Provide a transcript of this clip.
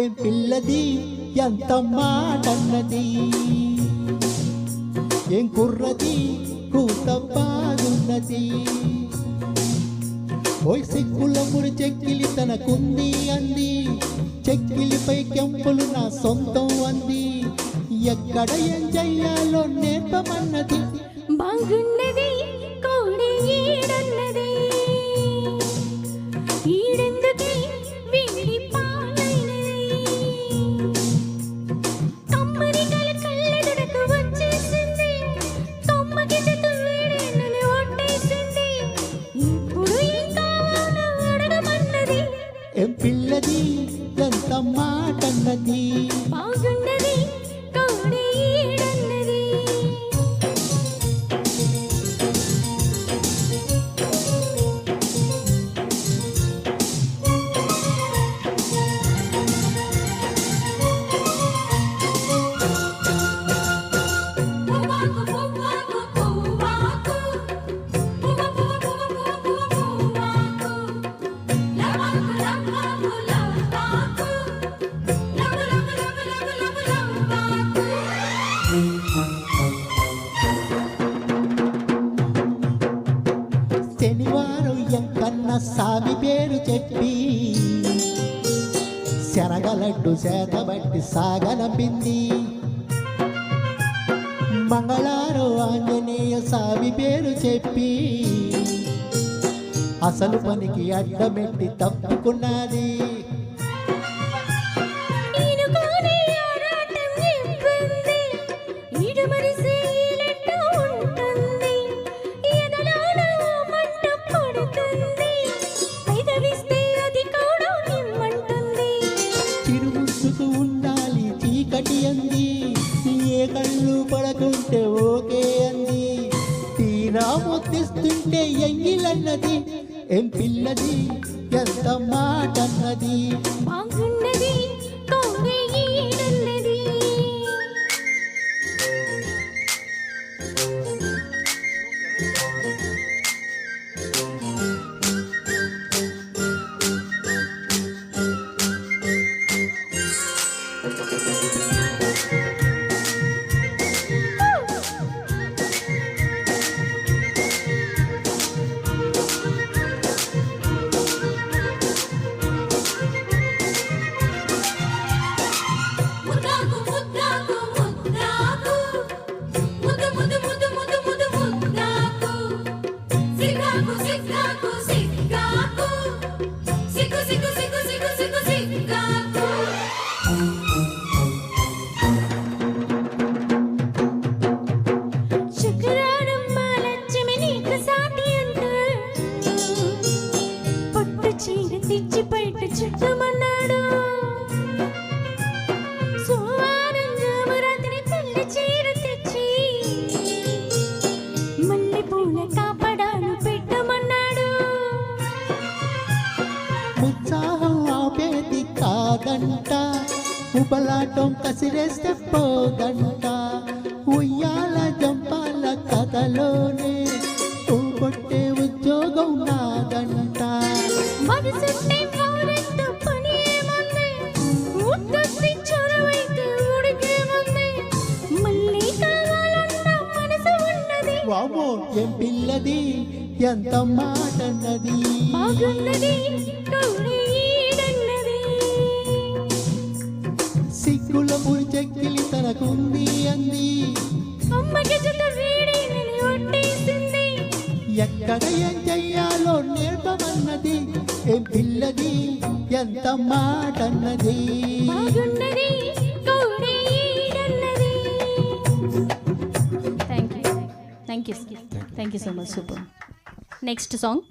ఏం పిల్లది ఎంత మాటన్నది, ఏం కుర్రది కూత బాగున్నది. ఓయ్ సిగ్గుల ముడి చెక్కిలి తనకుంది అంది, చెక్కిలిపై కెంపులు నా సొంతం అంది. ఎక్కడ ఏం చెయ్యాలో నేర్పమన్నది. బాగున్నది కోడి ఈడన్నది, ఈడెందుకే వీడి పాలైనది. కమ్మరి కల కళ్ళెదుటకు వచ్చేసింది, కమ్మకి చెట్టు వీడి నన్ను ఒట్టేసింది. ఇప్పుడు ఏం కావాలో అడగమన్నది. ఏం పిల్లది ఎంత మాటన్నది, బాగున్నది కోడి ఈడన్నది. శనివారం ఎంకన్న సామి పేరు చెప్పి శనగలడ్డు చేతబట్టి సాగనంపింది. మంగళవారం ఆంజనేయ స్వామి పేరు చెప్పి అసలు పనికి అడ్డమెట్టి తప్పుకున్నది. తిరుగుతూ ఉండాలి చీకటి అంది, ఏ కళ్ళు పడకుంటే ఓకే అంది. తీరా ముద్దిస్తుంటే ఎంగిలన్నది. ఏం పిల్లది ఎంత మాటన్నది, బాగున్నది కోడి ఈడన్నది. శుక్రవారం మా లక్ష్మి నీకు సాటి అంట, పట్టు చీర తెచ్చి బయట చుట్టమన్నాడు. సోమవారం రాత్రి పెళ్లి చీర తెచ్చి మల్లె పూల కాపడాలు పెట్టమన్నాడు. ఉత్సాహం ఆపేది కాదంట, ఉపలాటం కసిరేస్తే పోదంట. ఉయ్యాల జంపాల కథలోనే కొట్టే ఉద్యోగం నాదంట. మనసుంటే వారెంత పని ఏముంది, ఉత్తత్తి చొరవైతే ఉడికేముంది. మళ్ళీ కావాలన్న మనసు ఉన్నది. వామో ఏం పిల్లది ఎంత మాటన్నది, బాగున్నది కోడి ఈడన్నది. సిగ్గుల ముడి చెక్కిలి తనకుంది అంది, అమ్మకి జత వీడి నన్ను ఒట్టేసింది. ఎక్కడ ఏం చెయ్యాలో నేర్పమన్నది. ఏం పిల్లది ఎంత మాటన్నది, బాగున్నది కోడి ఈడన్నది. Thank you so much. Super. Next song.